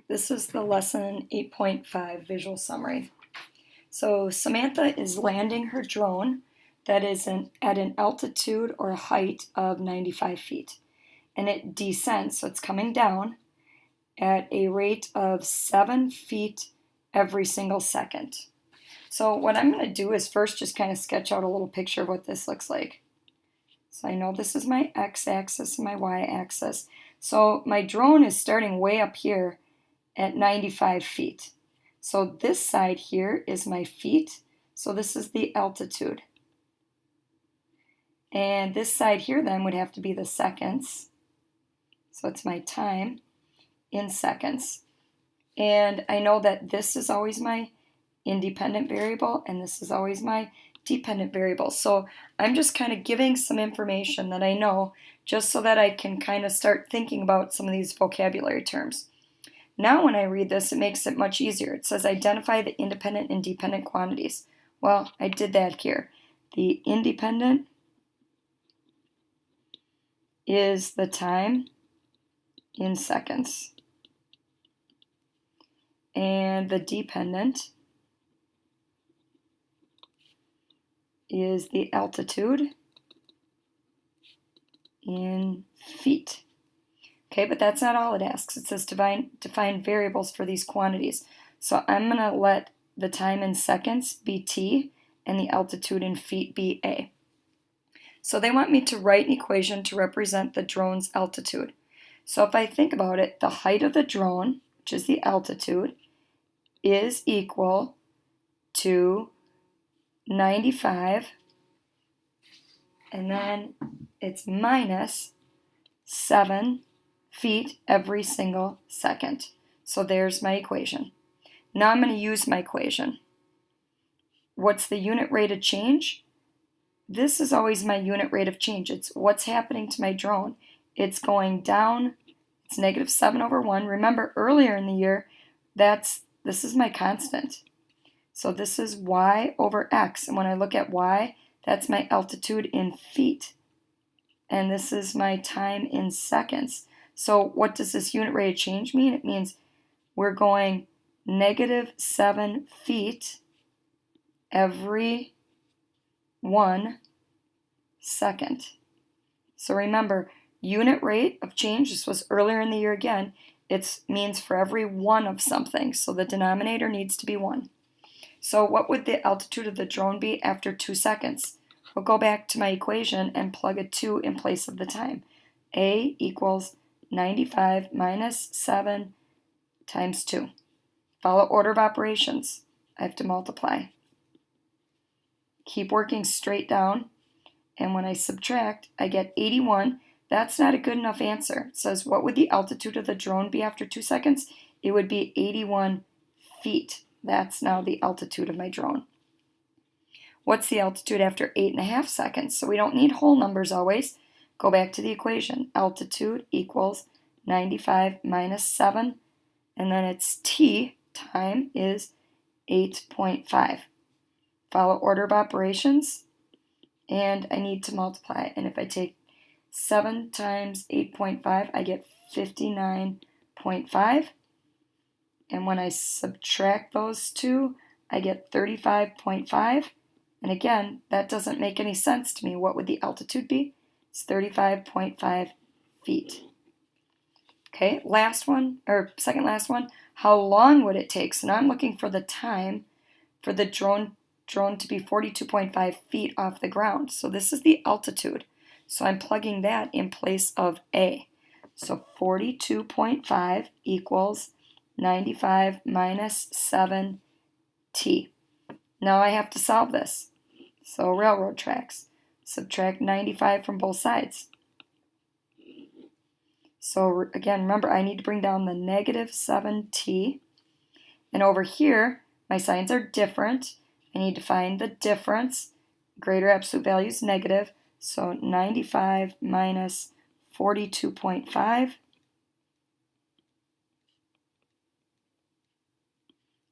This is the lesson 8.5 visual summary. So Samantha is landing her drone that is at an altitude or a height of 95 feet. And it descends, so it's coming down at a rate of 7 feet every single second. So what I'm going to do is first just kind of sketch out a little picture of what this looks like. So I know this is my x-axis and my y-axis. So my drone is starting way up here at 95 feet. So this side here is my feet, so this is the altitude. And this side here then would have to be the seconds, so it's my time in seconds. And I know that this is always my independent variable and this is always my dependent variable. So I'm just kind of giving some information that I know just so that I can kind of start thinking about some of these vocabulary terms. Now when I read this, it makes it much easier. It says identify the independent and dependent quantities. Well, I did that here. The independent is the time in seconds. And the dependent is the altitude in feet. Okay, but that's not all it asks. It says define variables for these quantities. So I'm going to let the time in seconds be t and the altitude in feet be a. So they want me to write an equation to represent the drone's altitude. So if I think about it, the height of the drone, which is the altitude, is equal to 95, and then it's minus 7 feet every single second. So there's my equation. Now I'm going to use my equation. What's the unit rate of change? This is always my unit rate of change. It's what's happening to my drone. It's going down. It's negative 7 over 1. Remember earlier in the year, this is my constant. So this is y over x. And when I look at y, that's my altitude in feet. And this is my time in seconds. So what does this unit rate of change mean? It means we're going negative 7 feet every 1 second. So remember, unit rate of change, this was earlier in the year again, it means for every 1 of something. So the denominator needs to be 1. So what would the altitude of the drone be after 2 seconds? We'll go back to my equation and plug a 2 in place of the time. A equals 95 minus 7 times 2. Follow order of operations. I have to multiply. Keep working straight down. And when I subtract, I get 81. That's not a good enough answer. It says, what would the altitude of the drone be after 2 seconds? It would be 81 feet. That's now the altitude of my drone. What's the altitude after 8.5 seconds? So we don't need whole numbers always. Go back to the equation. Altitude equals 95 minus 7, and then its t, time, is 8.5. Follow order of operations, and I need to multiply. And if I take 7 times 8.5, I get 59.5. And when I subtract those two, I get 35.5. And again, that doesn't make any sense to me. What would the altitude be? It's 35.5 feet. Okay, last one, or second last one. How long would it take? So now I'm looking for the time for the drone to be 42.5 feet off the ground. So this is the altitude. So I'm plugging that in place of A. So 42.5 equals 95 minus 7t. Now I have to solve this. So railroad tracks. Subtract 95 from both sides. So again, remember, I need to bring down the negative 7t. And over here, my signs are different. I need to find the difference. Greater absolute value is negative. So 95 minus 42.5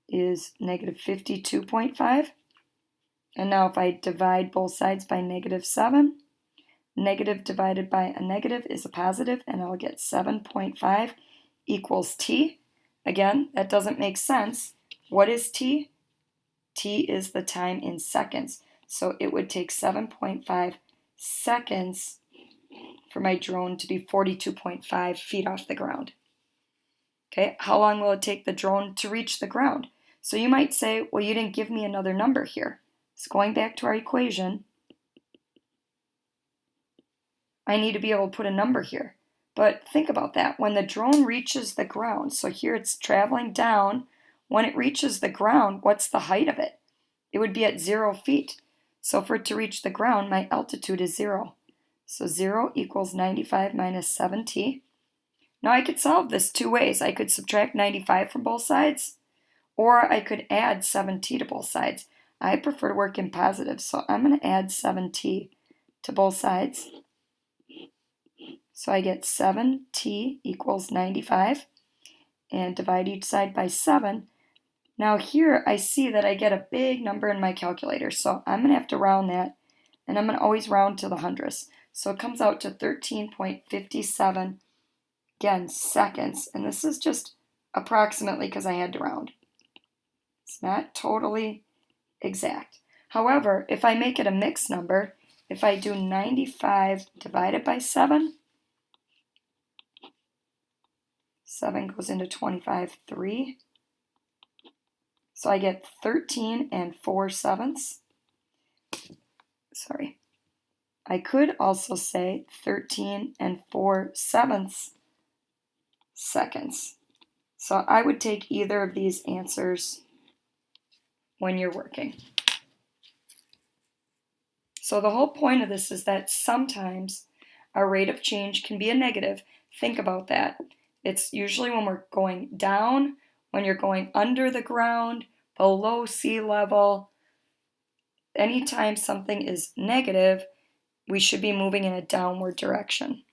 is negative 52.5. And now if I divide both sides by negative 7, negative divided by a negative is a positive, and I'll get 7.5 equals t. Again, that doesn't make sense. What is t? T is the time in seconds. So it would take 7.5 seconds for my drone to be 42.5 feet off the ground. Okay, how long will it take the drone to reach the ground? So you might say, well, you didn't give me another number here. So going back to our equation, I need to be able to put a number here. But think about that. When the drone reaches the ground, so here it's traveling down. When it reaches the ground, what's the height of it? It would be at 0 feet. So for it to reach the ground, my altitude is 0. So 0 equals 95 minus 7t. Now I could solve this two ways. I could subtract 95 from both sides, or I could add 7t to both sides. I prefer to work in positives, so I'm going to add 7t to both sides. So I get 7t equals 95, and divide each side by 7. Now here I see that I get a big number in my calculator, so I'm going to have to round that, and I'm going to always round to the hundredths. So it comes out to 13.57, again, seconds, and this is just approximately because I had to round. It's not totally exact. However, if I make it a mixed number, if I do 95 divided by 7, 7 goes into 25, 3. So I get 13 and 4 sevenths. Sorry. I could also say 13 and 4 sevenths seconds. So I would take either of these answers when you're working. So the whole point of this is that sometimes our rate of change can be a negative. Think about that. It's usually when we're going down, when you're going under the ground, below sea level. Anytime something is negative, we should be moving in a downward direction.